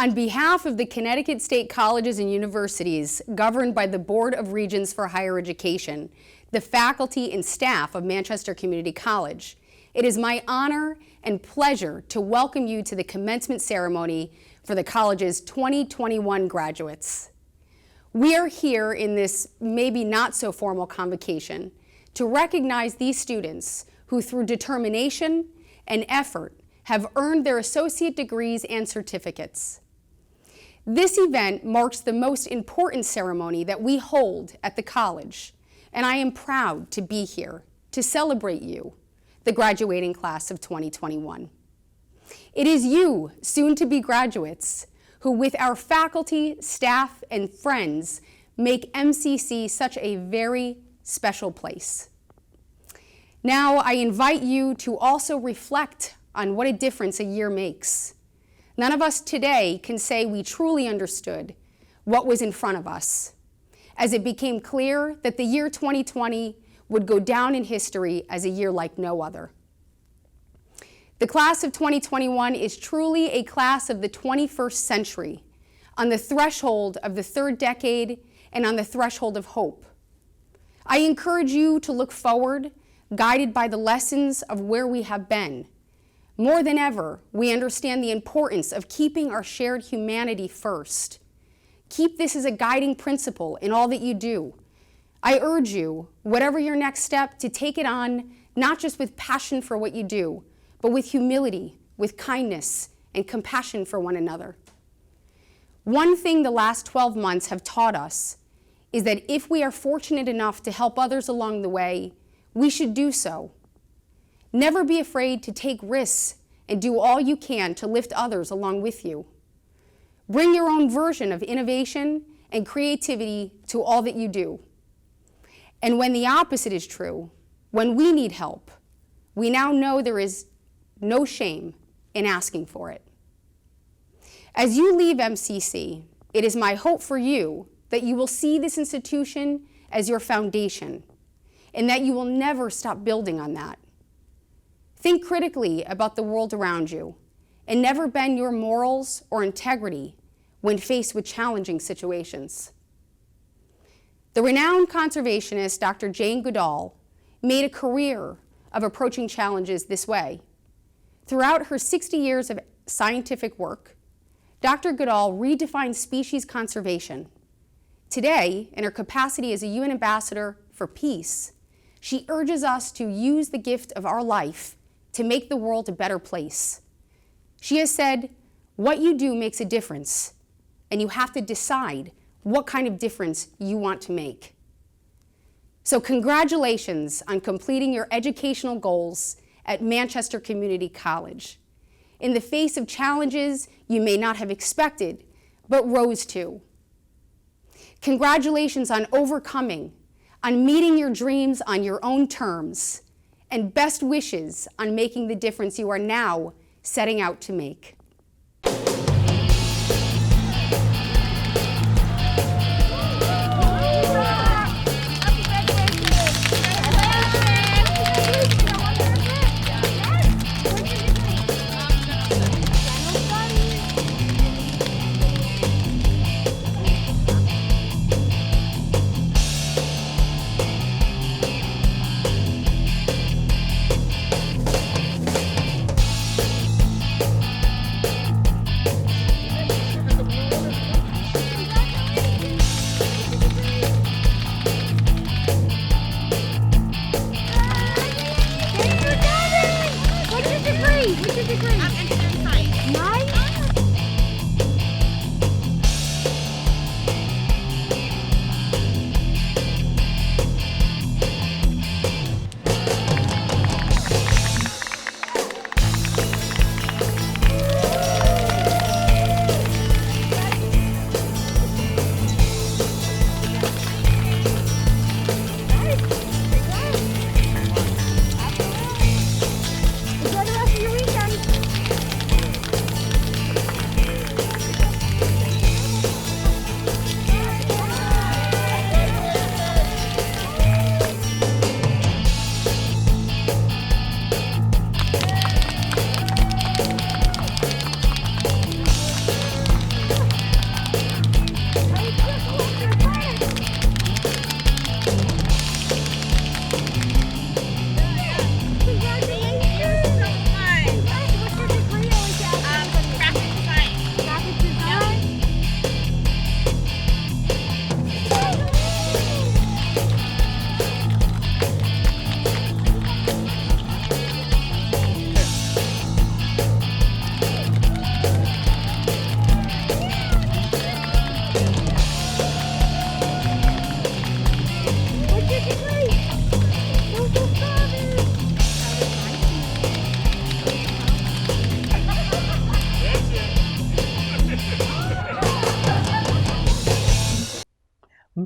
On behalf of the Connecticut State Colleges and Universities, governed by the Board of Regents for Higher Education, the faculty and staff of Manchester Community College, it is my honor and pleasure to welcome you to the commencement ceremony for the college's 2021 graduates. We are here in this maybe not so formal convocation to recognize these students who, through determination and effort, have earned their associate degrees and certificates. This event marks the most important ceremony that we hold at the college, and I am proud to be here to celebrate you, the graduating class of 2021. It is you, soon-to-be graduates, who with our faculty, staff, and friends make MCC such a very special place. Now, I invite you to also reflect on what a difference a year makes. None of us today can say we truly understood what was in front of us, as it became clear that the year 2020 would go down in history as a year like no other. The class of 2021 is truly a class of the 21st century, on the threshold of the third decade and on the threshold of hope. I encourage you to look forward, guided by the lessons of where we have been. More than ever, we understand the importance of keeping our shared humanity first. Keep this as a guiding principle in all that you do. I urge you, whatever your next step, to take it on not just with passion for what you do, but with humility, with kindness, and compassion for one another. One thing the last 12 months have taught us is that if we are fortunate enough to help others along the way, we should do so. Never be afraid to take risks and do all you can to lift others along with you. Bring your own version of innovation and creativity to all that you do. And when the opposite is true, when we need help, we now know there is no shame in asking for it. As you leave MCC, it is my hope for you that you will see this institution as your foundation and that you will never stop building on that. Think critically about the world around you and never bend your morals or integrity when faced with challenging situations. The renowned conservationist Dr. Jane Goodall made a career of approaching challenges this way. Throughout her 60 years of scientific work, Dr. Goodall redefined species conservation. Today, in her capacity as a UN ambassador for peace, she urges us to use the gift of our life to make the world a better place. She has said, what you do makes a difference, and you have to decide what kind of difference you want to make. So congratulations on completing your educational goals at Manchester Community College. In the face of challenges you may not have expected, but rose to. Congratulations on overcoming, on meeting your dreams on your own terms, and best wishes on making the difference you are now setting out to make.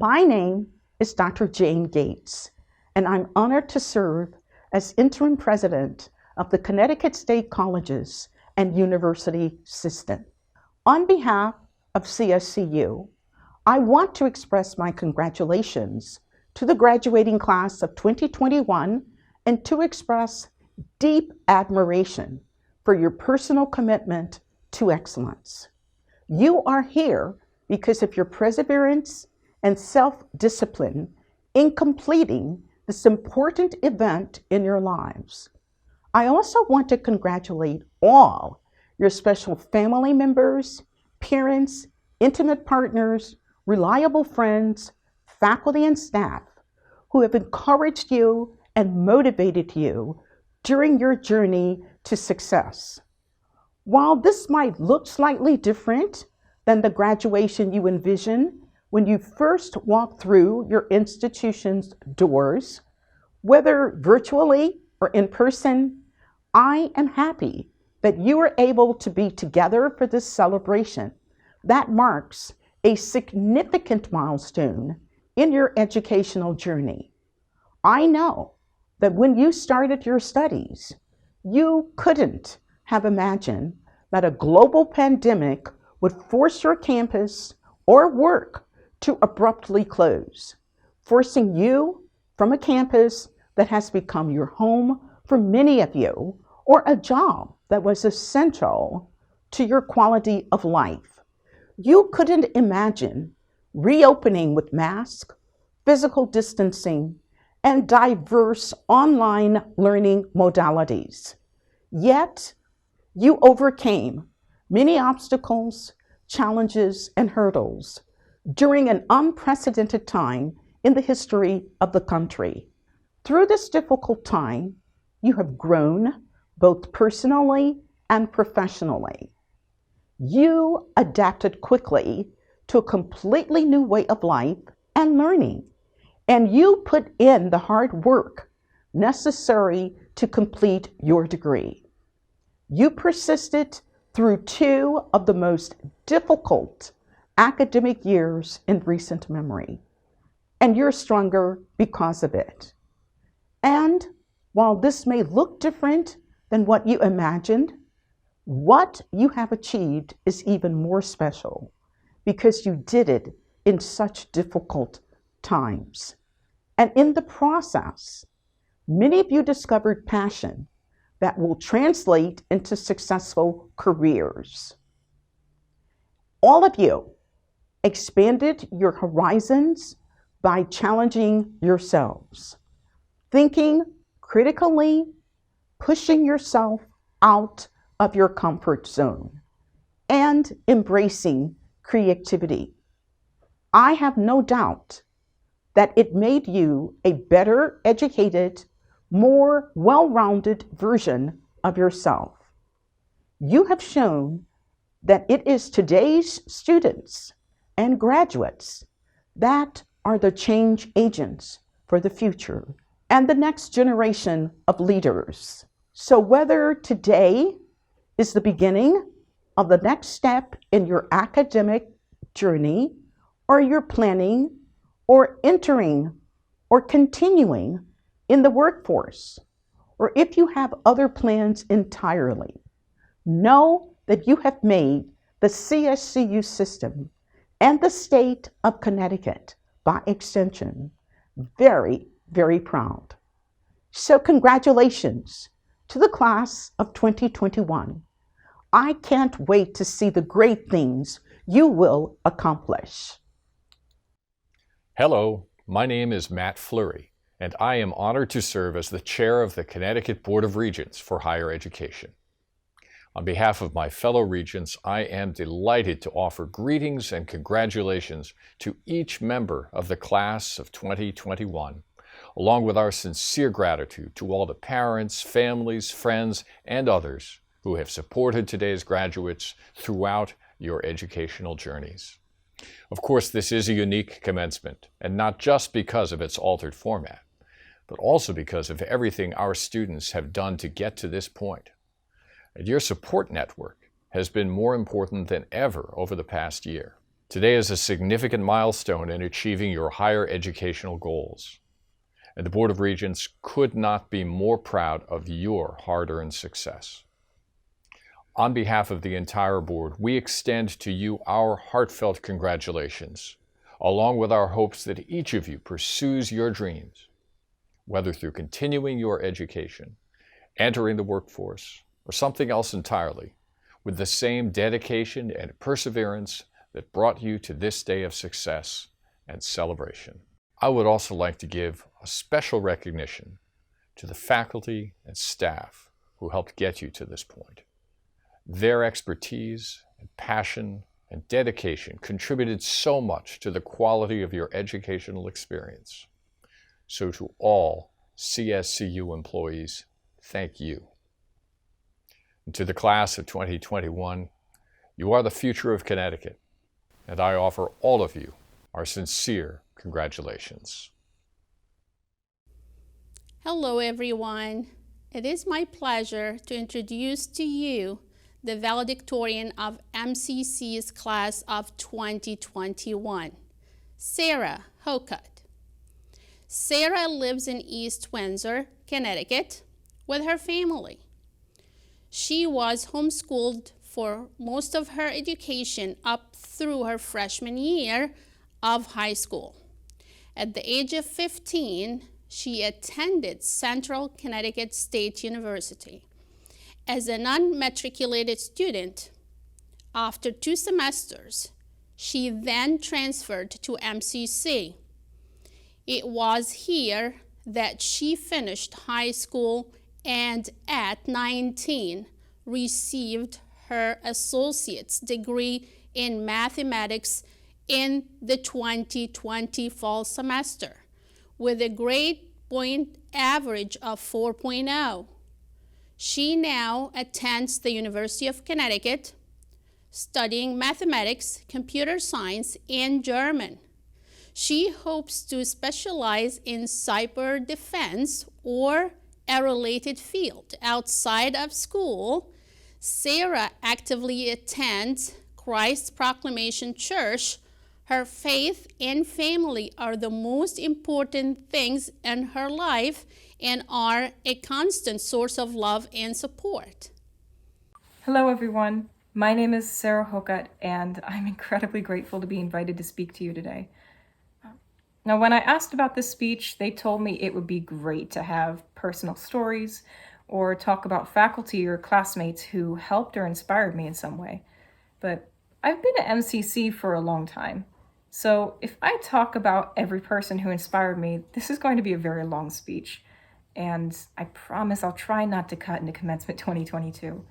My name is Dr. Jane Gates, and I'm honored to serve as interim president of the Connecticut State Colleges and University System. On behalf of CSCU, I want to express my congratulations to the graduating class of 2021 and to express deep admiration for your personal commitment to excellence. You are here because of your perseverance and self-discipline in completing this important event in your lives. I also want to congratulate all your special family members, parents, intimate partners, reliable friends, faculty and staff who have encouraged you and motivated you during your journey to success. While this might look slightly different than the graduation you envision when you first walk through your institution's doors, whether virtually or in person, I am happy that you are able to be together for this celebration that marks a significant milestone in your educational journey. I know that when you started your studies, you couldn't have imagined that a global pandemic would force your campus or work to abruptly close, forcing you from a campus that has become your home for many of you, or a job that was essential to your quality of life. You couldn't imagine reopening with masks, physical distancing, and diverse online learning modalities. Yet, you overcame many obstacles, challenges, and hurdles during an unprecedented time in the history of the country. Through this difficult time, you have grown both personally and professionally. You adapted quickly to a completely new way of life and learning, and you put in the hard work necessary to complete your degree. You persisted through two of the most difficult academic years in recent memory, and you're stronger because of it. And while this may look different than what you imagined, what you have achieved is even more special because you did it in such difficult times. And in the process, many of you discovered passion that will translate into successful careers. All of you expanded your horizons by challenging yourselves, thinking critically, pushing yourself out of your comfort zone, and embracing creativity. I have no doubt that it made you a better educated, more well-rounded version of yourself. You have shown that it is today's students and graduates that are the change agents for the future and the next generation of leaders. So whether today is the beginning of the next step in your academic journey, or you're planning or entering or continuing in the workforce, or if you have other plans entirely, know that you have made the CSCU system and the state of Connecticut, by extension, very, very proud. So congratulations to the class of 2021. I can't wait to see the great things you will accomplish. Hello, my name is Matt Fleury, and I am honored to serve as the chair of the Connecticut Board of Regents for Higher Education. On behalf of my fellow regents, I am delighted to offer greetings and congratulations to each member of the class of 2021, along with our sincere gratitude to all the parents, families, friends, and others who have supported today's graduates throughout your educational journeys. Of course, this is a unique commencement, and not just because of its altered format, but also because of everything our students have done to get to this point. And your support network has been more important than ever over the past year. Today is a significant milestone in achieving your higher educational goals, and the Board of Regents could not be more proud of your hard-earned success. On behalf of the entire board, we extend to you our heartfelt congratulations, along with our hopes that each of you pursues your dreams, whether through continuing your education, entering the workforce, or something else entirely, with the same dedication and perseverance that brought you to this day of success and celebration. I would also like to give a special recognition to the faculty and staff who helped get you to this point. Their expertise and passion and dedication contributed so much to the quality of your educational experience. So to all CSCU employees, thank you. And to the class of 2021, you are the future of Connecticut, and I offer all of you our sincere congratulations. Hello everyone. It is my pleasure to introduce to you the valedictorian of MCC's class of 2021, Sarah Hocutt. Sarah lives in East Windsor, Connecticut, with her family. She was homeschooled for most of her education up through her freshman year of high school. At the age of 15, she attended Central Connecticut State University. As an unmatriculated student, after 2 semesters, she then transferred to MCC. It was here that she finished high school and at 19 received her associate's degree in mathematics in the 2020 fall semester with a grade point average of 4.0. She now attends the University of Connecticut, studying mathematics, computer science, and German. She hopes to specialize in cyber defense or a related field. Outside of school, Sarah actively attends Christ Proclamation Church. Her faith and family are the most important things in her life and are a constant source of love and support. Hello everyone, my name is Sarah Hocutt and I'm incredibly grateful to be invited to speak to you today. Now when I asked about this speech, they told me it would be great to have personal stories or talk about faculty or classmates who helped or inspired me in some way. But I've been at MCC for a long time. So if I talk about every person who inspired me, this is going to be a very long speech. And I promise I'll try not to cut into commencement 2022.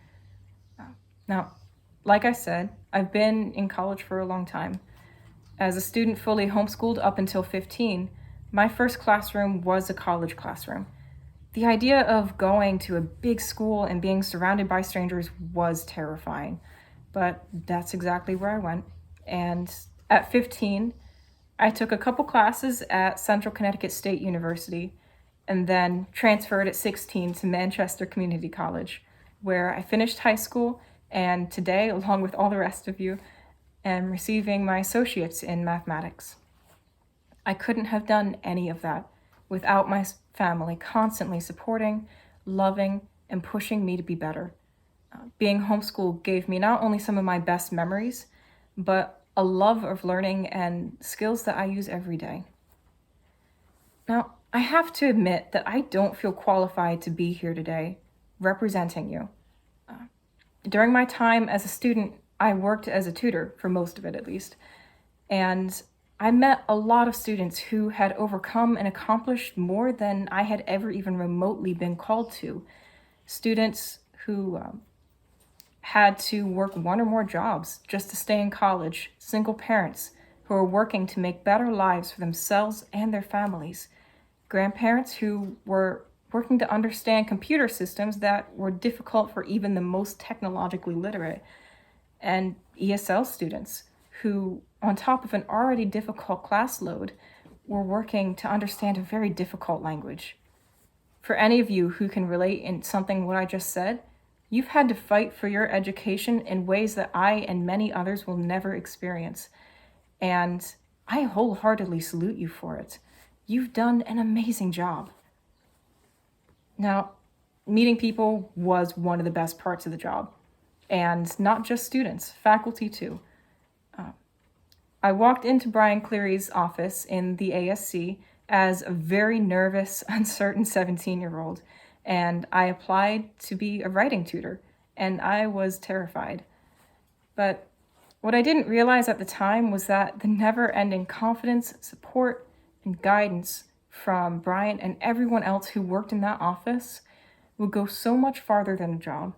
Now, like I said, I've been in college for a long time. As a student fully homeschooled up until 15, my first classroom was a college classroom. The idea of going to a big school and being surrounded by strangers was terrifying, but that's exactly where I went. And at 15, I took a couple classes at Central Connecticut State University and then transferred at 16 to Manchester Community College, where I finished high school and today, along with all the rest of you, am receiving my associates in mathematics. I couldn't have done any of that without my family constantly supporting, loving, and pushing me to be better. Being homeschooled gave me not only some of my best memories, but a love of learning and skills that I use every day. Now, I have to admit that I don't feel qualified to be here today representing you. During my time as a student, I worked as a tutor, for most of it at least, and I met a lot of students who had overcome and accomplished more than I had ever even remotely been called to. Students who had to work 1 or more jobs just to stay in college, single parents who are working to make better lives for themselves and their families, grandparents who were working to understand computer systems that were difficult for even the most technologically literate, and ESL students who, on top of an already difficult class load, were working to understand a very difficult language. For any of you who can relate in something what I just said, you've had to fight for your education in ways that I and many others will never experience. and I wholeheartedly salute you for it. You've done an amazing job. Now, meeting people was one of the best parts of the job, and not just students, faculty too. I walked into Brian Cleary's office in the ASC as a very nervous, uncertain 17-year-old, and I applied to be a writing tutor, and I was terrified. But what I didn't realize at the time was that the never-ending confidence, support, and guidance from Brian and everyone else who worked in that office would go so much farther than a job.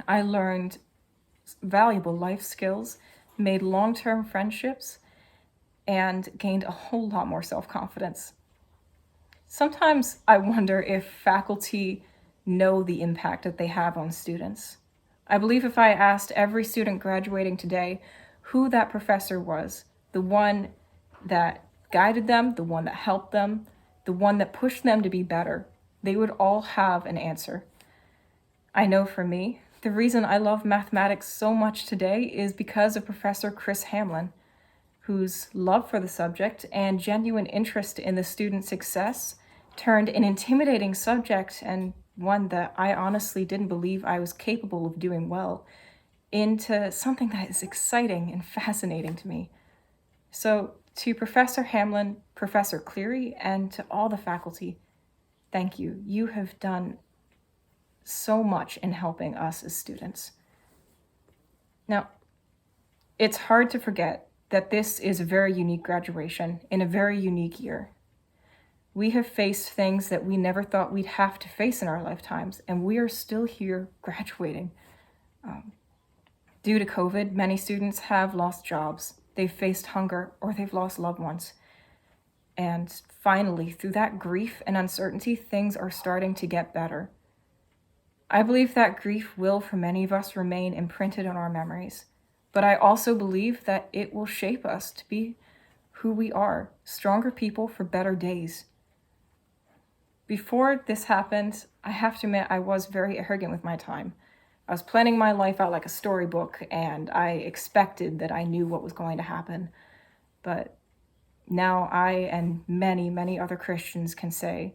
I learned valuable life skills, made long-term friendships, and gained a whole lot more self-confidence. Sometimes I wonder if faculty know the impact that they have on students. I believe if I asked every student graduating today who that professor was, the one that guided them, the one that helped them, the one that pushed them to be better, they would all have an answer. I know for me, the reason I love mathematics so much today is because of Professor Chris Hamlin, whose love for the subject and genuine interest in the student's success turned an intimidating subject, and one that I honestly didn't believe I was capable of doing well, into something that is exciting and fascinating to me. So to Professor Hamlin, Professor Cleary, and to all the faculty, thank you. You have done so much in helping us as students. Now, it's hard to forget that this is a very unique graduation in a very unique year. We have faced things that we never thought we'd have to face in our lifetimes, and we are still here graduating. Due to COVID, many students have lost jobs, they've faced hunger, or they've lost loved ones. And finally, through that grief and uncertainty, things are starting to get better. I believe that grief will, for many of us, remain imprinted on our memories. But I also believe that it will shape us to be who we are, stronger people for better days. Before this happened, I have to admit I was very arrogant with my time. I was planning my life out like a storybook, and I expected that I knew what was going to happen. But now I and many, many other Christians can say,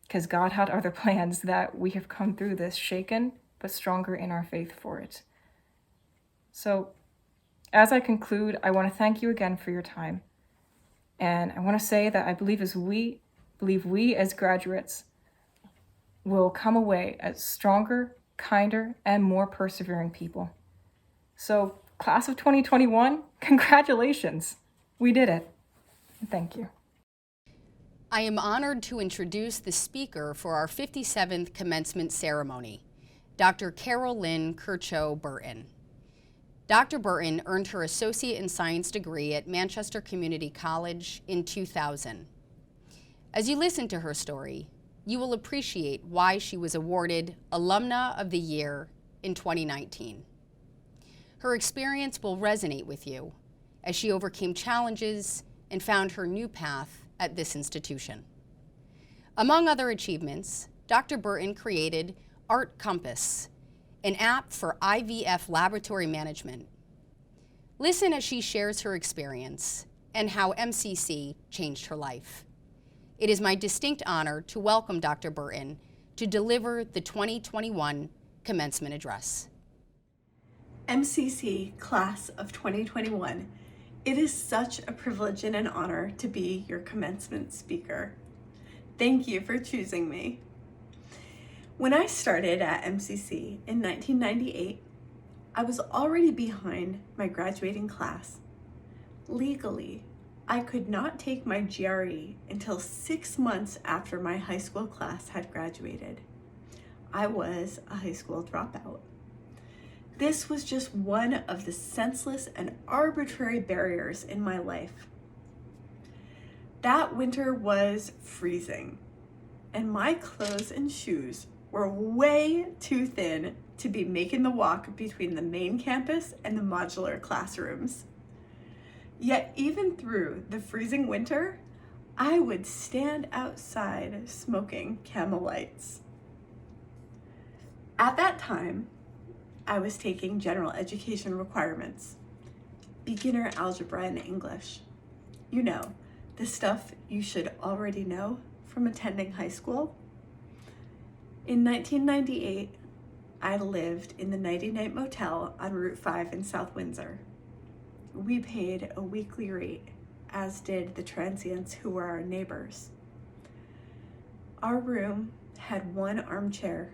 because God had other plans, that we have come through this shaken, but stronger in our faith for it. So, as I conclude, I want to thank you again for your time. And I want to say that I believe we as graduates will come away as stronger, kinder, and more persevering people. So, class of 2021, congratulations. We did it. Thank you. I am honored to introduce the speaker for our 57th commencement ceremony, Dr. Carol Lynn Kircho Burton. Dr. Burton earned her Associate in Science degree at Manchester Community College in 2000. As you listen to her story, you will appreciate why she was awarded Alumna of the Year in 2019. Her experience will resonate with you as she overcame challenges and found her new path at this institution. Among other achievements, Dr. Burton created Art Compass, an app for IVF laboratory management. Listen as she shares her experience and how MCC changed her life. It is my distinct honor to welcome Dr. Burton to deliver the 2021 commencement address. MCC Class of 2021, it is such a privilege and an honor to be your commencement speaker. Thank you for choosing me. When I started at MCC in 1998, I was already behind my graduating class. Legally, I could not take my GRE until 6 months after my high school class had graduated. I was a high school dropout. This was just one of the senseless and arbitrary barriers in my life. That winter was freezing, and my clothes and shoes were way too thin to be making the walk between the main campus and the modular classrooms. Yet even through the freezing winter, I would stand outside smoking Camel Lights. At that time, I was taking general education requirements. beginner algebra and English. You know, the stuff you should already know from attending high school. In 1998, I lived in the Nighty Night Motel on Route 5 in South Windsor. We paid a weekly rate, as did the transients who were our neighbors. Our room had one armchair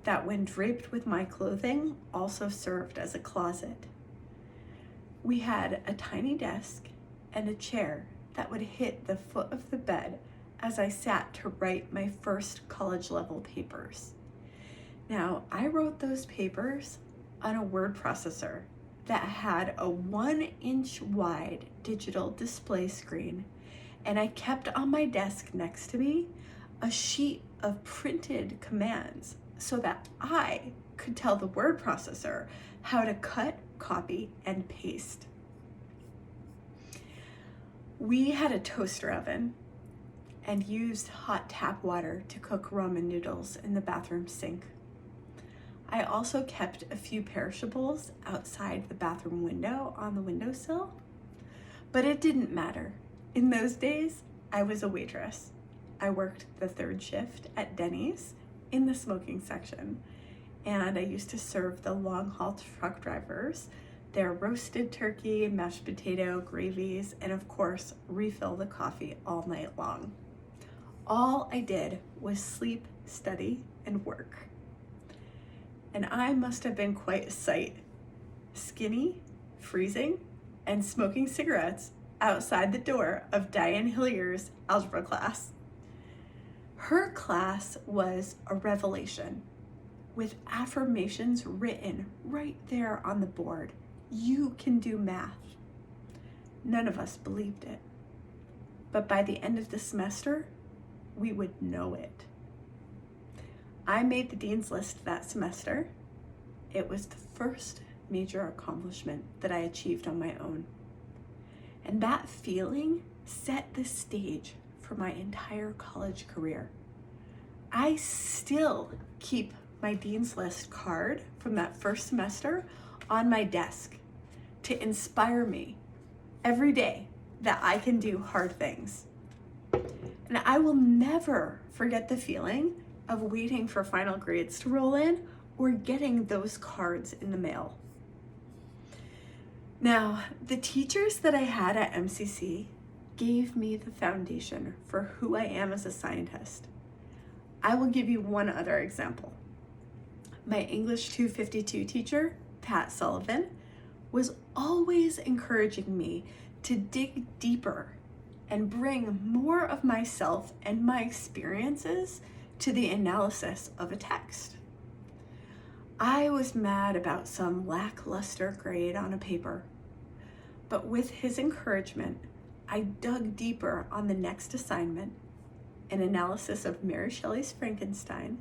that, when draped with my clothing, also served as a closet. We had a tiny desk and a chair that would hit the foot of the bed as I sat to write my first college-level papers. Now, I wrote those papers on a word processor that had a 1-inch wide digital display screen, and I kept on my desk next to me a sheet of printed commands so that I could tell the word processor how to cut, copy, and paste. We had a toaster oven and used hot tap water to cook ramen noodles in the bathroom sink. I also kept a few perishables outside the bathroom window on the windowsill, but it didn't matter. In those days, I was a waitress. I worked the third shift at Denny's in the smoking section, and I used to serve the long-haul truck drivers their roasted turkey, mashed potato, gravies, and of course, refill the coffee all night long. All I did was sleep, study, and work. And I must have been quite a sight, skinny, freezing, and smoking cigarettes outside the door of Diane Hillier's algebra class. Her class was a revelation, with affirmations written right there on the board. You can do math. None of us believed it. But by the end of the semester, we would know it. I made the dean's list that semester. It was the first major accomplishment that I achieved on my own. And that feeling set the stage for my entire college career. I still keep my dean's list card from that first semester on my desk to inspire me every day that I can do hard things. And I will never forget the feeling of waiting for final grades to roll in or getting those cards in the mail. Now, the teachers that I had at MCC gave me the foundation for who I am as a scientist. I will give you one other example. My English 252 teacher, Pat Sullivan, was always encouraging me to dig deeper and bring more of myself and my experiences to the analysis of a text. I was mad about some lackluster grade on a paper, but with his encouragement, I dug deeper on the next assignment, an analysis of Mary Shelley's Frankenstein,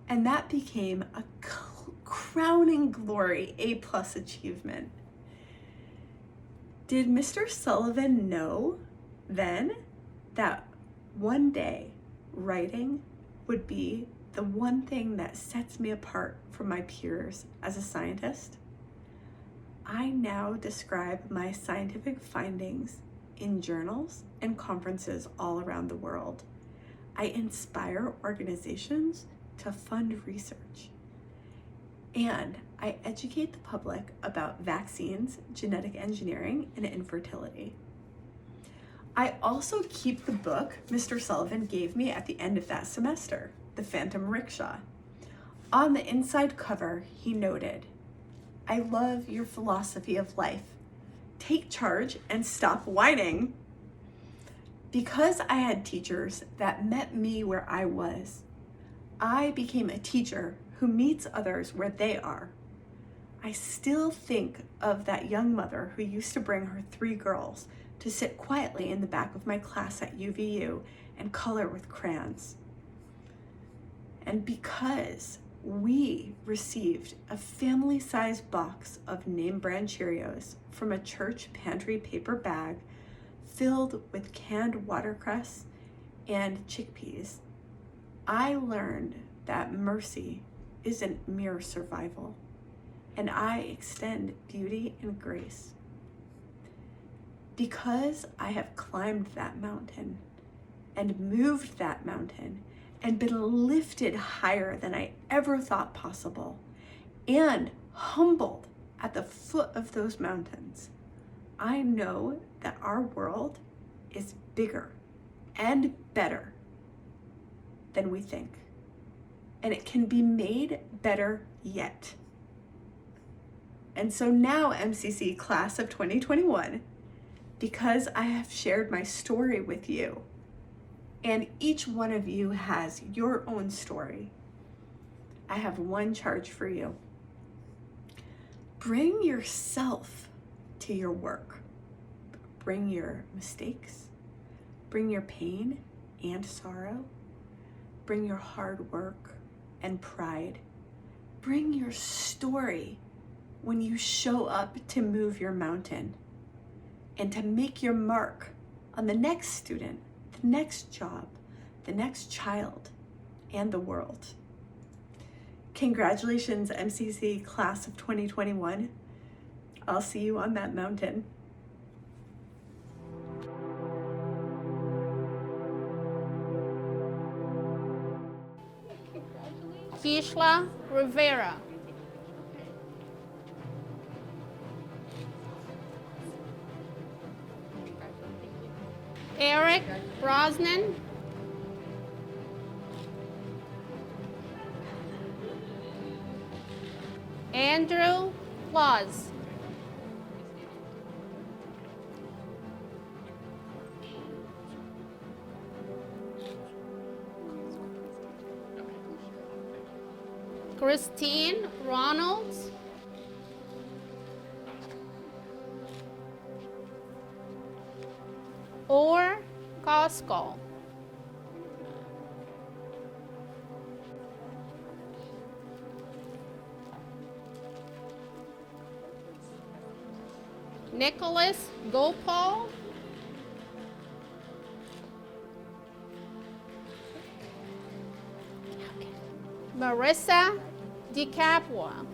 and that became a crowning glory A+ achievement. Did Mr. Sullivan know then that one day writing would be the one thing that sets me apart from my peers as a scientist? I now describe my scientific findings in journals and conferences all around the world. I inspire organizations to fund research. And I educate the public about vaccines, genetic engineering, and infertility. I also keep the book Mr. Sullivan gave me at the end of that semester, The Phantom Rickshaw. On the inside cover, he noted, "I love your philosophy of life. Take charge and stop whining." Because I had teachers that met me where I was, I became a teacher who meets others where they are. I still think of that young mother who used to bring her 3 girls to sit quietly in the back of my class at UVU and color with crayons. And because we received a family-sized box of name brand Cheerios from a church pantry paper bag filled with canned watercress and chickpeas, I learned that mercy isn't mere survival, and I extend beauty and grace. because I have climbed that mountain and moved that mountain and been lifted higher than I ever thought possible and humbled at the foot of those mountains, I know that our world is bigger and better than we think. And it can be made better yet. And so now, MCC class of 2021, because I have shared my story with you, and each one of you has your own story, I have one charge for you. Bring yourself to your work. Bring your mistakes, bring your pain and sorrow, bring your hard work and pride, bring your story when you show up to move your mountain and to make your mark on the next student, the next job, the next child, and the world. Congratulations, MCC class of 2021. I'll see you on that mountain. Kishla Rivera. Eric Brosnan. Andrew Laws. Christine Ronalds. Or Costco. Nicholas Gopal. Marissa DiCapua.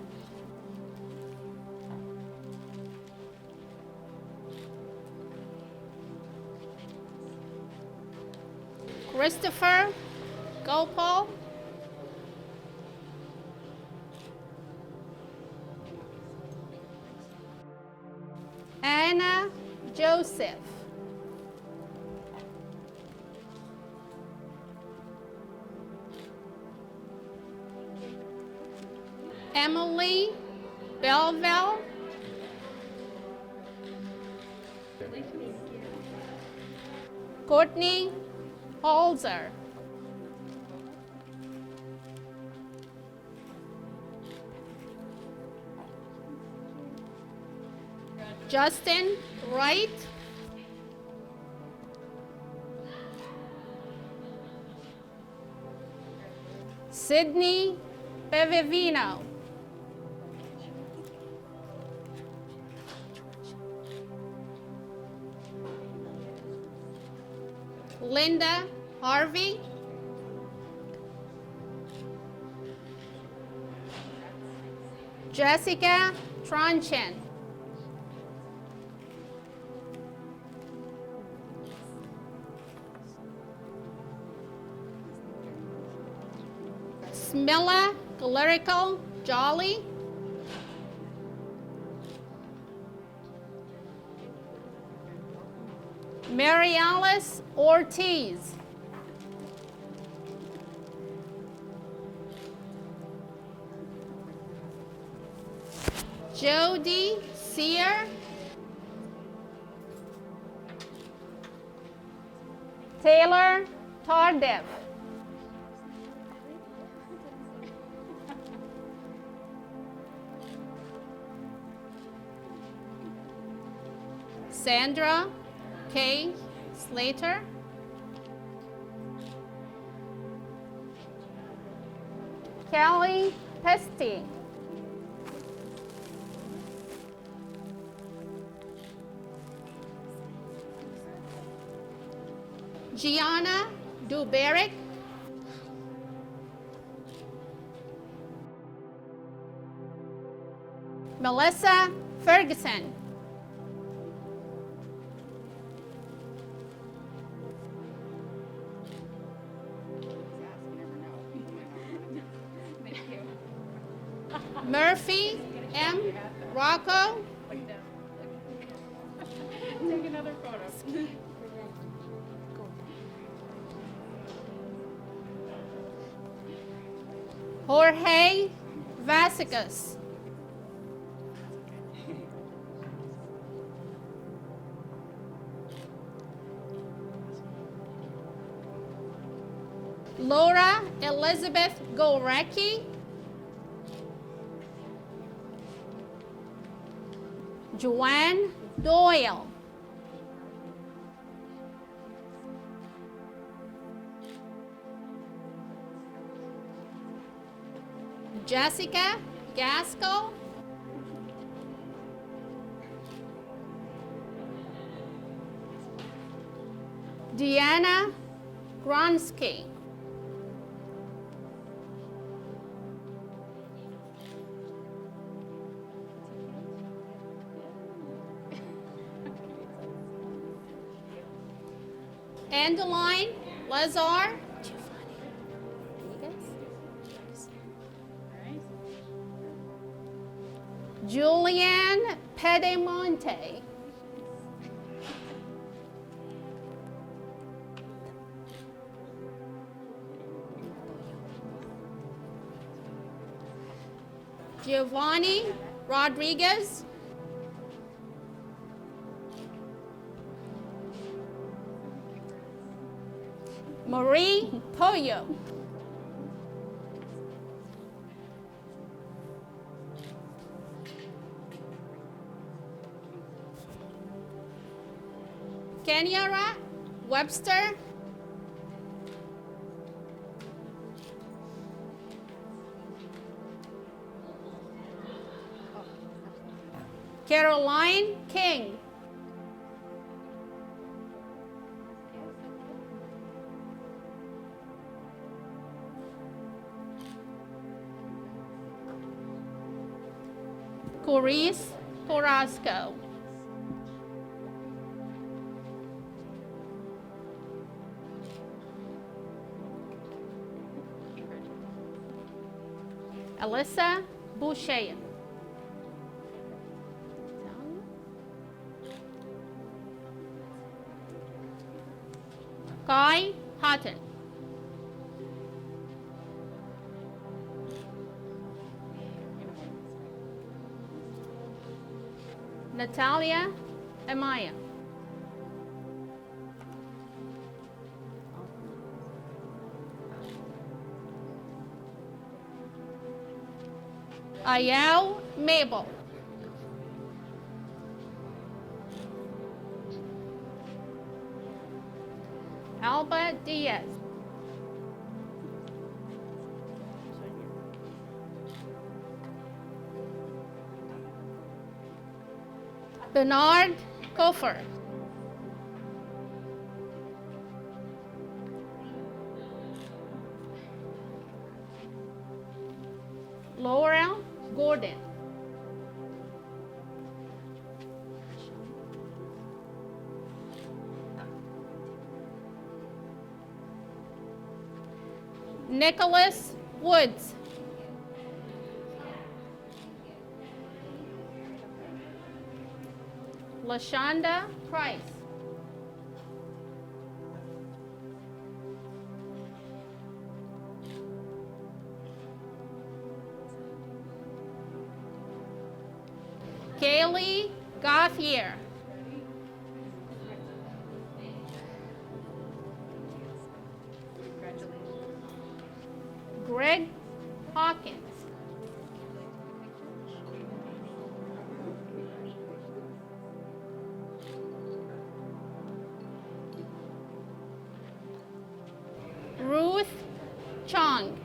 Christopher Gopal. Anna Joseph. Emily Belville. Courtney Holzer. Justin Wright. Sydney Pevevino. Linda Harvey. Jessica Tronchen. Smilla Clerical Jolly. Mary Alice Ortiz. Jody Sear. Taylor Tardif. Sandra K. Slater. Kelly Pesty. Gianna Duberic. Melissa Ferguson. Murphy M. Rocco. Jorge Vasicas. Laura Elizabeth Gorecki. Joanne Doyle. Jessica Gaskell. Deanna Gronsky. Andeline Lazar. Julianne Pedemonte. Giovanni Rodriguez. Marie Pollo. Kenyara Webster. Caroline King. Corice Carrasco. Alyssa Boucher. Kai Houghton. Natalia Amaya. Ayel Mabel. Alba Diaz. Bernard Kofer. Laurel Gordon. Nicholas Woods. LaShonda Price. Kaylee Gauthier. Greg Hawkins. Ruth Chong.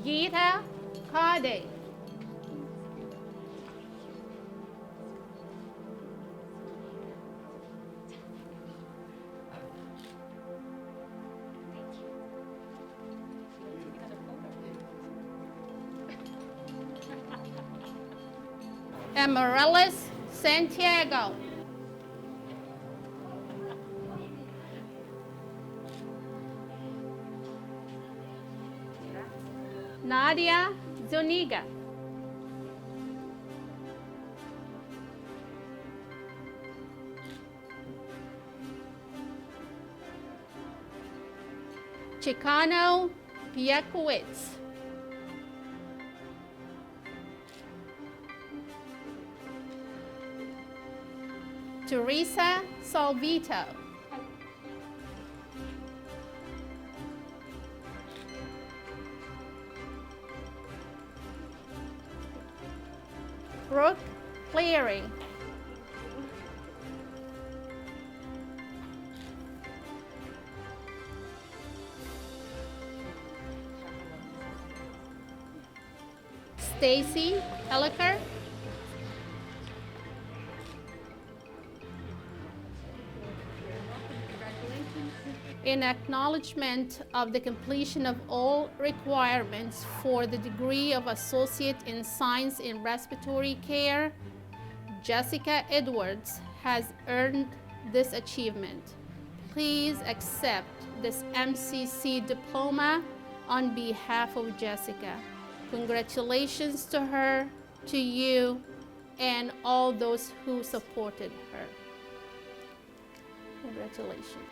Geeta Kade. Amaryllis Santiago. Nadia Zuniga. Chicano Piekowitz. Teresa Salvito. Brooke Cleary. Stacy Elliker. In acknowledgement of the completion of all requirements for the degree of Associate in Science in Respiratory Care, Jessica Edwards has earned this achievement. Please accept this MCC diploma on behalf of Jessica. Congratulations to her, to you, and all those who supported her. Congratulations.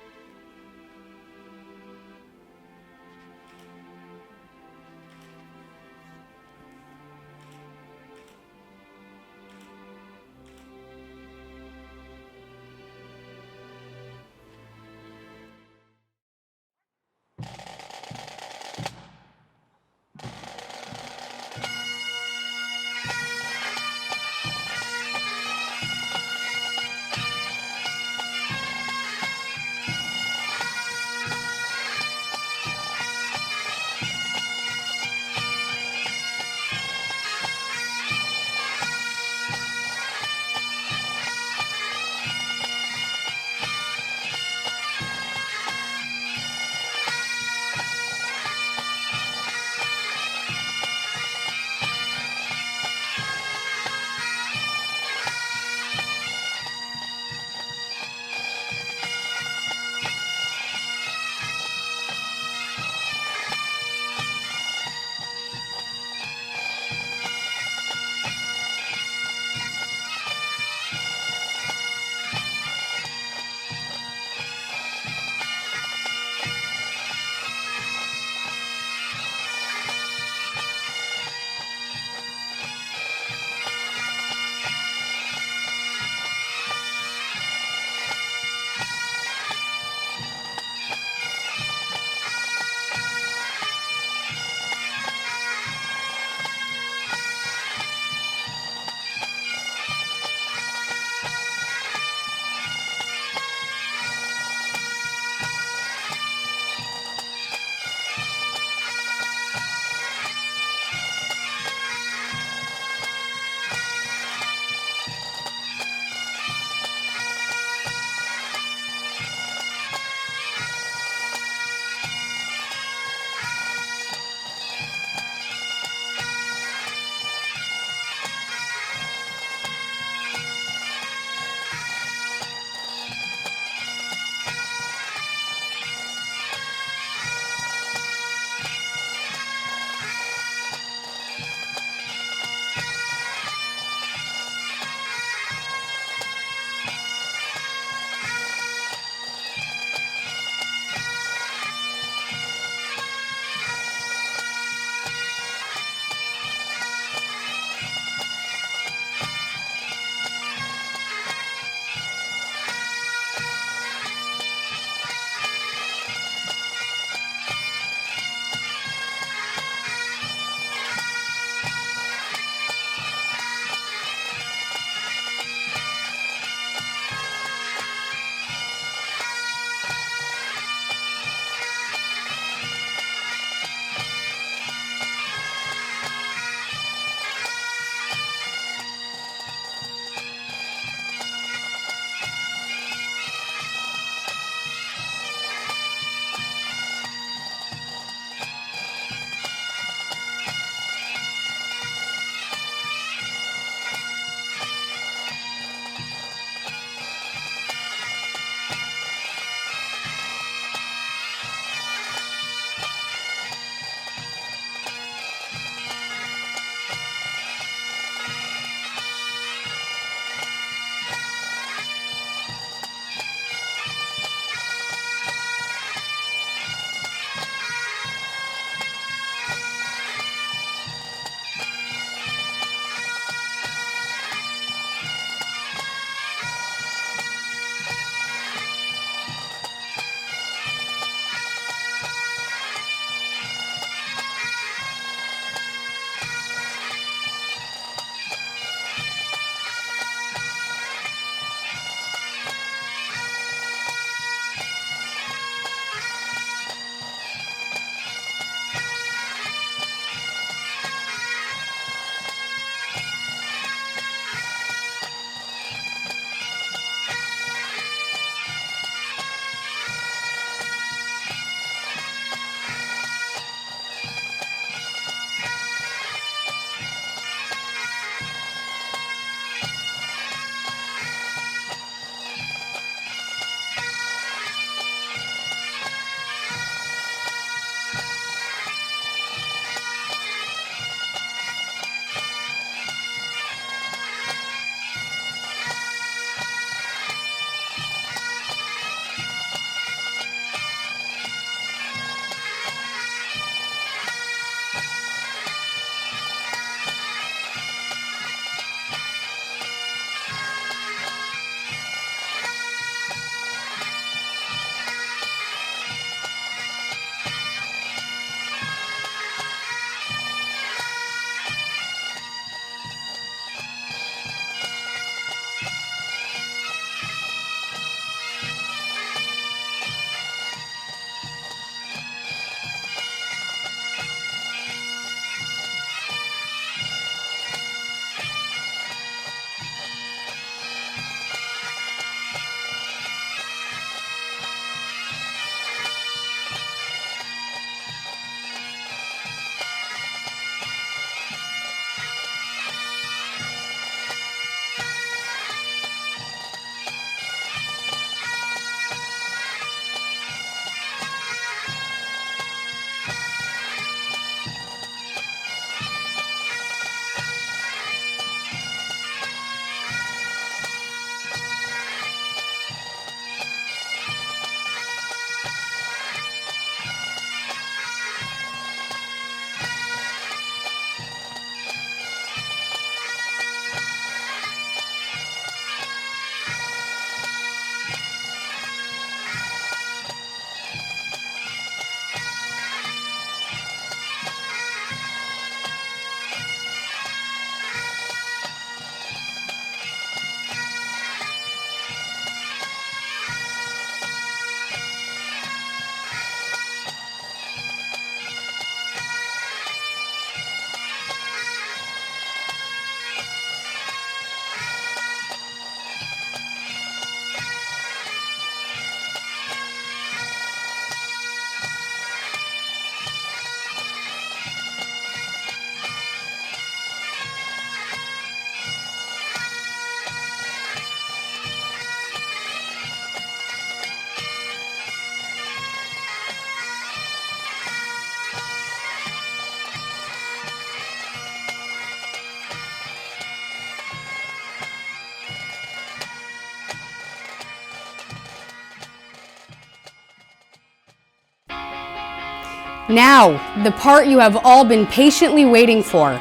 Now, the part you have all been patiently waiting for.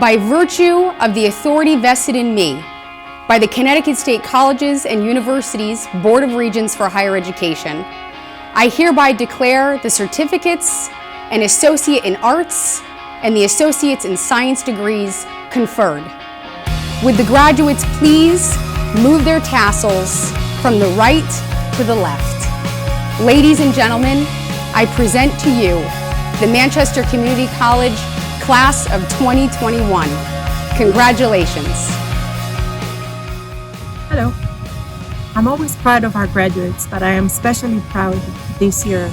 By virtue of the authority vested in me by the Connecticut State Colleges and Universities Board of Regents for Higher Education, I hereby declare the certificates and Associate in Arts and the Associates in Science degrees conferred. Would the graduates please move their tassels from the right to the left? Ladies and gentlemen, I present to you the Manchester Community College Class of 2021. Congratulations. Hello. I'm always proud of our graduates, but I am especially proud this year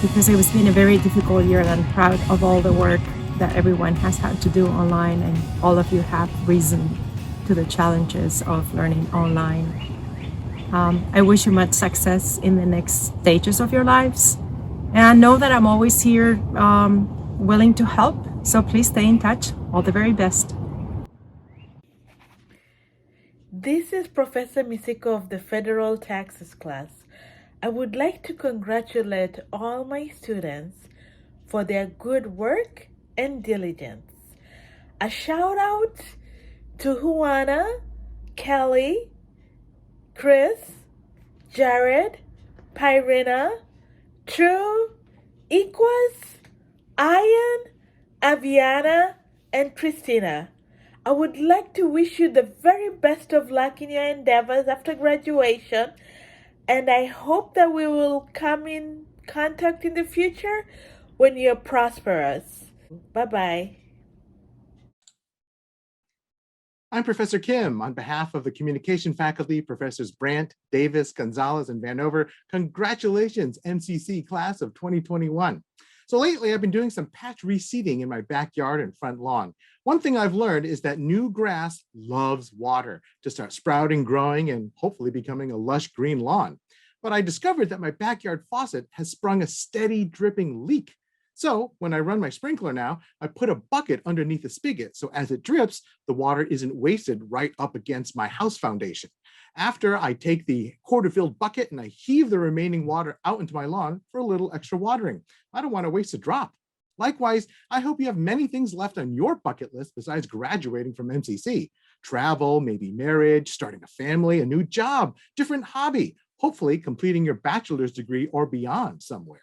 because it has been a very difficult year, and I'm proud of all the work that everyone has had to do online, and all of you have risen to the challenges of learning online. I wish you much success in the next stages of your lives. And I know that I'm always here willing to help, so please stay in touch. All the very best. This is Professor Misiko of the Federal Taxes class. I would like to congratulate all my students for their good work and diligence. A shout out to Juana, Kelly, Chris, Jared, Pyrina, True, Equus, Ian, Aviana, and Christina. I would like to wish you the very best of luck in your endeavors after graduation, and I hope that we will come in contact in the future when you're prosperous. Bye-bye. I'm Professor Kim. On behalf of the communication faculty, Professors Brandt, Davis, Gonzalez, and Vanover, congratulations, MCC class of 2021. So lately, I've been doing some patch reseeding in my backyard and front lawn. One thing I've learned is that new grass loves water to start sprouting, growing, and hopefully becoming a lush green lawn. But I discovered that my backyard faucet has sprung a steady dripping leak. So when I run my sprinkler now, I put a bucket underneath the spigot, so as it drips, the water isn't wasted right up against my house foundation. After, I take the quarter-filled bucket and I heave the remaining water out into my lawn for a little extra watering. I don't want to waste a drop. Likewise, I hope you have many things left on your bucket list besides graduating from MCC. Travel, maybe marriage, starting a family, a new job, different hobby, hopefully completing your bachelor's degree or beyond somewhere.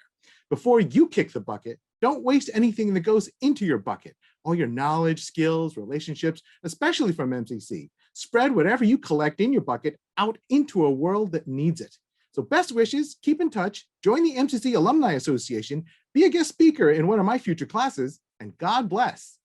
Before you kick the bucket, don't waste anything that goes into your bucket. All your knowledge, skills, relationships, especially from MCC. Spread whatever you collect in your bucket out into a world that needs it. So best wishes, keep in touch, join the MCC Alumni Association, be a guest speaker in one of my future classes, and God bless.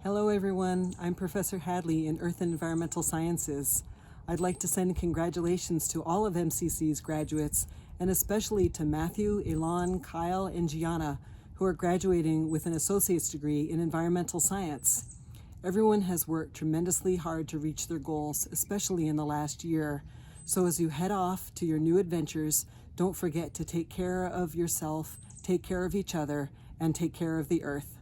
Hello everyone, I'm Professor Hadley in Earth and Environmental Sciences. I'd like to send congratulations to all of MCC's graduates, and especially to Matthew, Elon, Kyle, and Gianna, who are graduating with an associate's degree in environmental science. Everyone has worked tremendously hard to reach their goals, especially in the last year. So as you head off to your new adventures, don't forget to take care of yourself, take care of each other, and take care of the earth.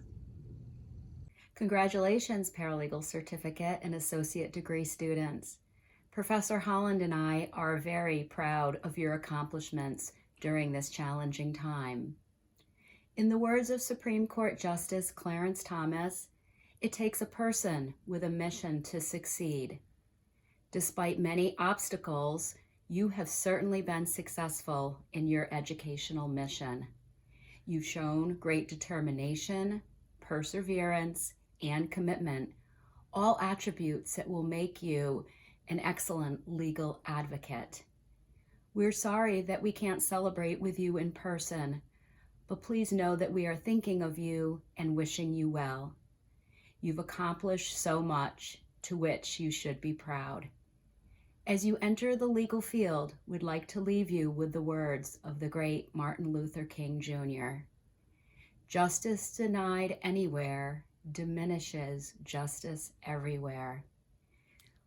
Congratulations, paralegal certificate and associate degree students. Professor Holland and I are very proud of your accomplishments during this challenging time. In the words of Supreme Court Justice Clarence Thomas, it takes a person with a mission to succeed. Despite many obstacles, you have certainly been successful in your educational mission. You've shown great determination, perseverance, and commitment, all attributes that will make you an excellent legal advocate. We're sorry that we can't celebrate with you in person, but please know that we are thinking of you and wishing you well. You've accomplished so much, to which you should be proud. As you enter the legal field, we'd like to leave you with the words of the great Martin Luther King Jr. Justice denied anywhere diminishes justice everywhere.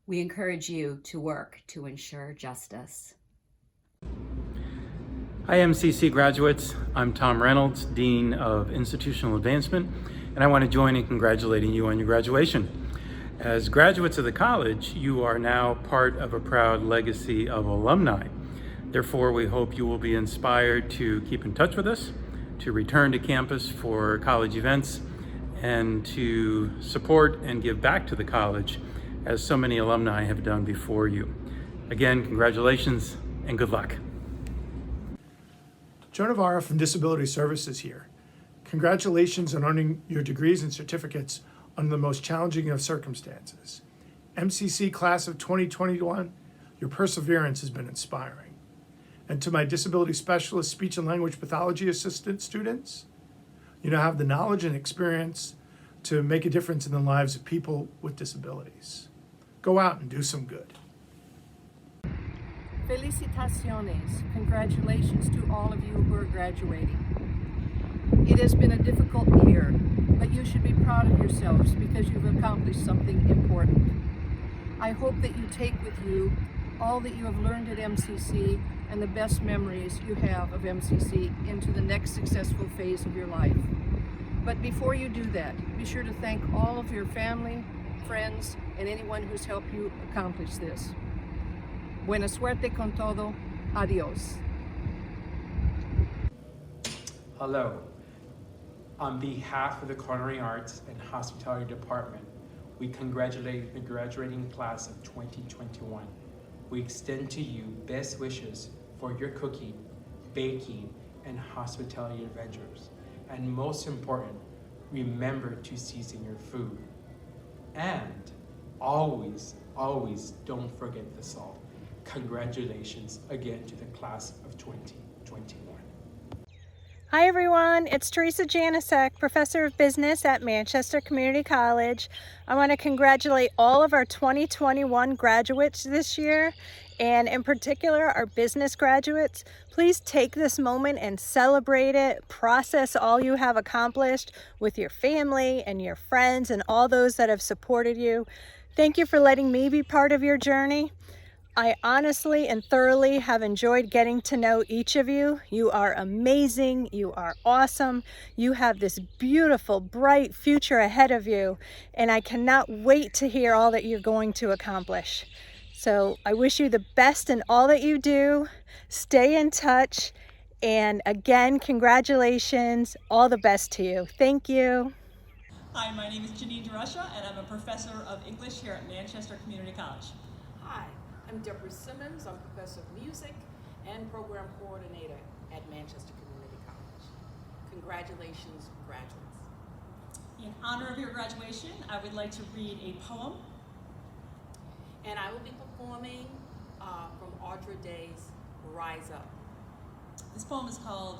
We encourage you to work to ensure justice. Hi MCC graduates, I'm Tom Reynolds, Dean of Institutional Advancement, and I want to join in congratulating you on your graduation. As graduates of the college, you are now part of a proud legacy of alumni. Therefore, we hope you will be inspired to keep in touch with us, to return to campus for college events, and to support and give back to the college as so many alumni have done before you. Again, congratulations and good luck. Joe Navarro from Disability Services here. Congratulations on earning your degrees and certificates under the most challenging of circumstances. MCC class of 2021, your perseverance has been inspiring. And to my disability specialist speech and language pathology assistant students, you now have the knowledge and experience to make a difference in the lives of people with disabilities. Go out and do some good. Felicitaciones. Congratulations to all of you who are graduating. It has been a difficult year, but you should be proud of yourselves because you've accomplished something important. I hope that you take with you all that you have learned at MCC and the best memories you have of MCC into the next successful phase of your life. But before you do that, be sure to thank all of your family, friends, and anyone who's helped you accomplish this. Buena suerte con todo. Adios. Hello. On behalf of the Culinary Arts and Hospitality Department, we congratulate the graduating class of 2021. We extend to you best wishes for your cooking, baking, and hospitality adventures. And most important, remember to season your food. And always, always don't forget the salt. Congratulations again to the class of 2021. Hi everyone, it's Teresa Janisek, Professor of Business at Manchester Community College. I want to congratulate all of our 2021 graduates this year, and in particular our business graduates. Please take this moment and celebrate it, process all you have accomplished with your family and your friends and all those that have supported you. Thank you for letting me be part of your journey. I honestly and thoroughly have enjoyed getting to know each of you. You are amazing, you are awesome, you have this beautiful, bright future ahead of you, and I cannot wait to hear all that you're going to accomplish. So I wish you the best in all that you do. Stay in touch, and again, congratulations, all the best to you. Thank you. Hi, my name is Janine DeRusha, and I'm a professor of English here at Manchester Community College. Hi, I'm Deborah Simmons. I'm professor of music and program coordinator at Manchester Community College. Congratulations, graduates. In honor of your graduation, I would like to read a poem. And I will be performing from Audra Day's Rise Up. This poem is called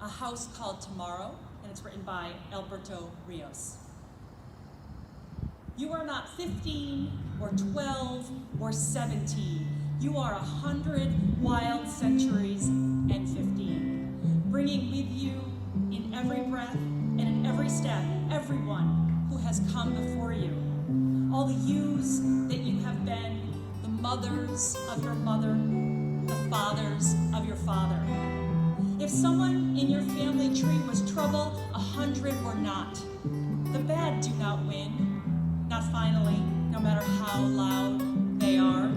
A House Called Tomorrow, and it's written by Alberto Rios. You are not 15 or 12 or 17. You are 100 wild centuries and 15, bringing with you in every breath and in every step everyone who has come before you. All the yous that you have been, the mothers of your mother, the fathers of your father. If someone in your family tree was trouble, 100 were not. The bad do not win, not finally, no matter how loud they are.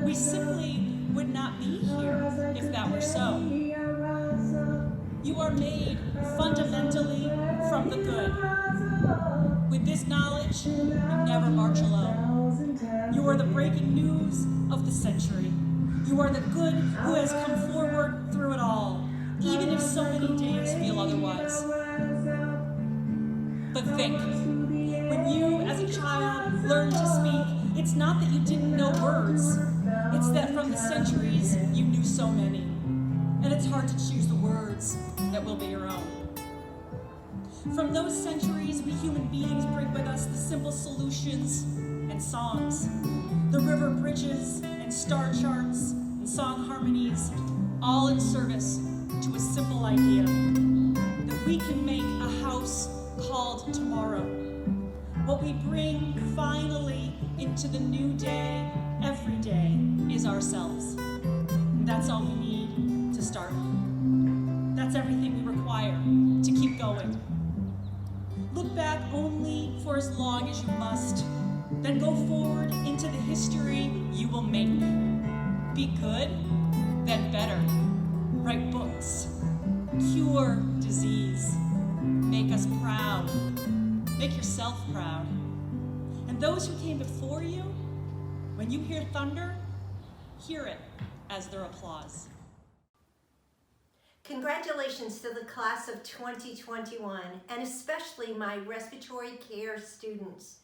We simply would not be here if that were so. You are made fundamentally from the good. With this knowledge, you never march alone. You are the breaking news of the century. You are the good who has come forward through it all, even if so many days feel otherwise. But think, when you as a child learned to speak, it's not that you didn't know words, it's that from the centuries you knew so many. And it's hard to choose the words that will be your own. From those centuries, we human beings bring with us the simple solutions and songs, the river bridges and star charts and song harmonies, all in service to a simple idea, that we can make a house called tomorrow. What we bring finally into the new day, every day, is ourselves. And that's all we need to start. That's everything we require to keep going. Look back only for as long as you must, then go forward into the history you will make. Be good, then better. Write books, cure disease, make us proud, make yourself proud. And those who came before you, when you hear thunder, hear it as their applause. Congratulations to the class of 2021, and especially my respiratory care students.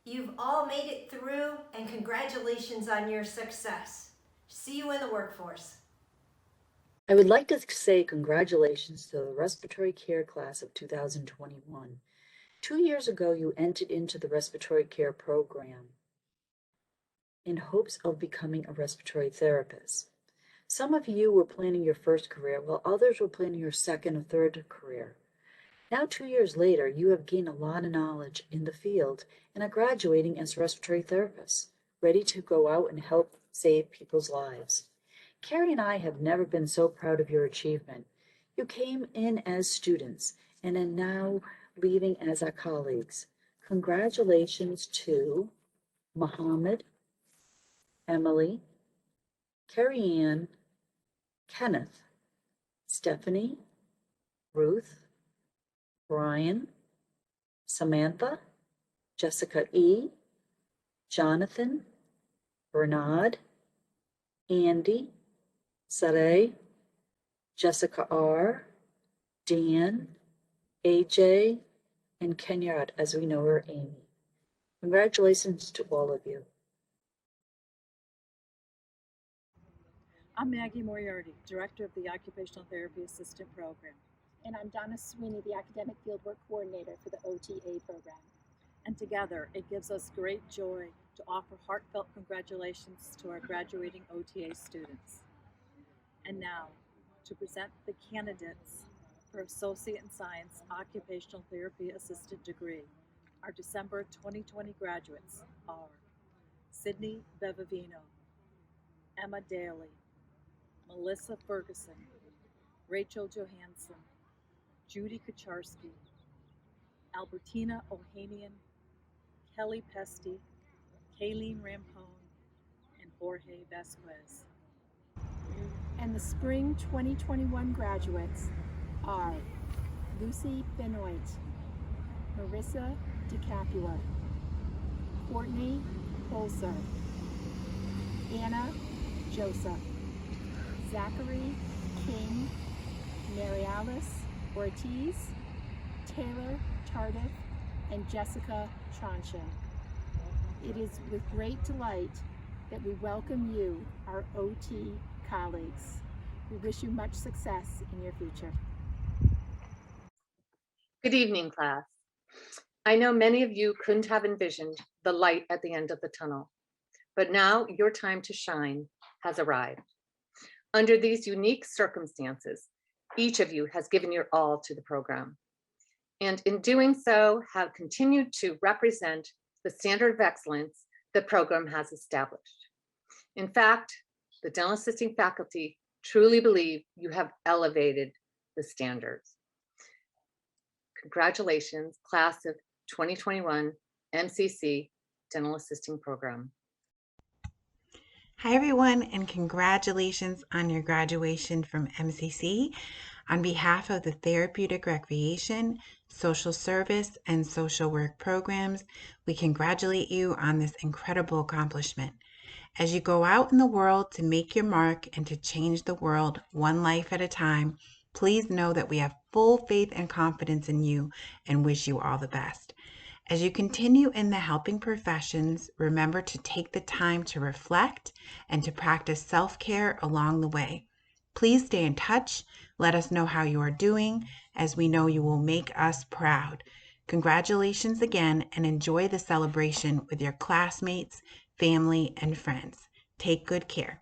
You've all made it through, and congratulations on your success. See you in the workforce. I would like to say congratulations to the respiratory care class of 2021. 2 years ago, you entered into the respiratory care program in hopes of becoming a respiratory therapist. Some of you were planning your first career, while others were planning your second or third career. Now, 2 years later, you have gained a lot of knowledge in the field and are graduating as respiratory therapists, ready to go out and help save people's lives. Carrie and I have never been so proud of your achievement. You came in as students and are now leaving as our colleagues. Congratulations to Muhammad, Emily, Carrie Ann, Kenneth, Stephanie, Ruth, Brian, Samantha, Jessica E., Jonathan, Bernard, Andy, Saray, Jessica R., Dan, AJ, and Kenyard, as we know her, Amy. Congratulations to all of you. I'm Maggie Moriarty, Director of the Occupational Therapy Assistant Program. And I'm Donna Sweeney, the Academic Fieldwork Coordinator for the OTA program. And together, it gives us great joy to offer heartfelt congratulations to our graduating OTA students. And now, to present the candidates for Associate in Science Occupational Therapy Assistant degree. Our December 2020 graduates are Sydney Bevavino, Emma Daly, Melissa Ferguson, Rachel Johansson, Judy Kucharski, Albertina Ohanian, Kelly Pesty, Kayleen Rampone, and Jorge Vasquez. And the spring 2021 graduates are Lucy Benoit, Marissa DeCapua, Courtney Bolser, Anna Joseph, Zachary King, Mary Alice Ortiz, Taylor Tardif, and Jessica Tronchen. It is with great delight that we welcome you, our OT colleagues. We wish you much success in your future. Good evening, class. I know many of you couldn't have envisioned the light at the end of the tunnel, but now your time to shine has arrived. Under these unique circumstances, each of you has given your all to the program, and in doing so have continued to represent the standard of excellence the program has established. In fact, the dental assisting faculty truly believe you have elevated the standards. Congratulations, class of 2021 MCC Dental Assisting Program. Hi everyone, and congratulations on your graduation from MCC. On behalf of the Therapeutic Recreation, Social Service, and Social Work programs, we congratulate you on this incredible accomplishment. As you go out in the world to make your mark and to change the world one life at a time, please know that we have full faith and confidence in you and wish you all the best. As you continue in the helping professions, remember to take the time to reflect and to practice self-care along the way. Please stay in touch. Let us know how you are doing, as we know you will make us proud. Congratulations again, and enjoy the celebration with your classmates, family, and friends. Take good care.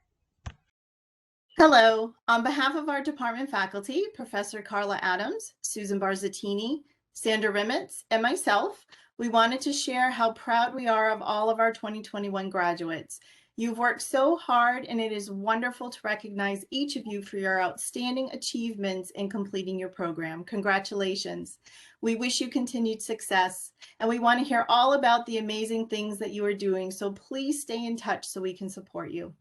Hello. On behalf of our department faculty, Professor Carla Adams, Susan Barzattini, Sandra Rimitz, and myself, we wanted to share how proud we are of all of our 2021 graduates. You've worked so hard, and it is wonderful to recognize each of you for your outstanding achievements in completing your program. Congratulations. We wish you continued success, and we want to hear all about the amazing things that you are doing, so please stay in touch so we can support you.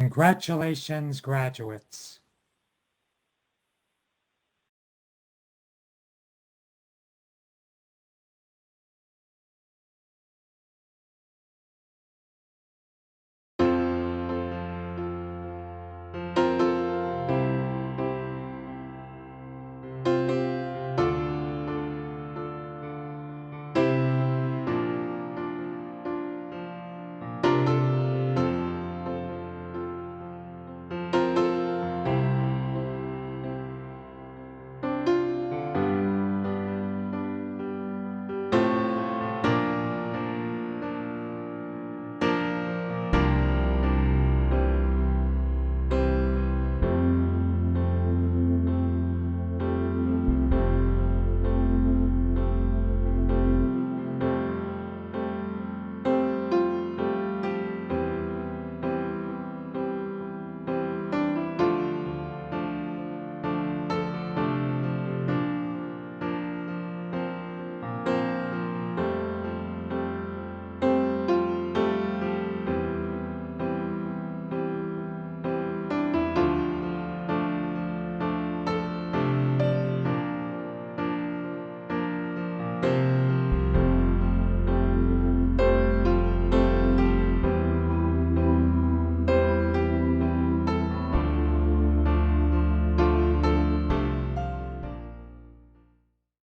Congratulations, graduates.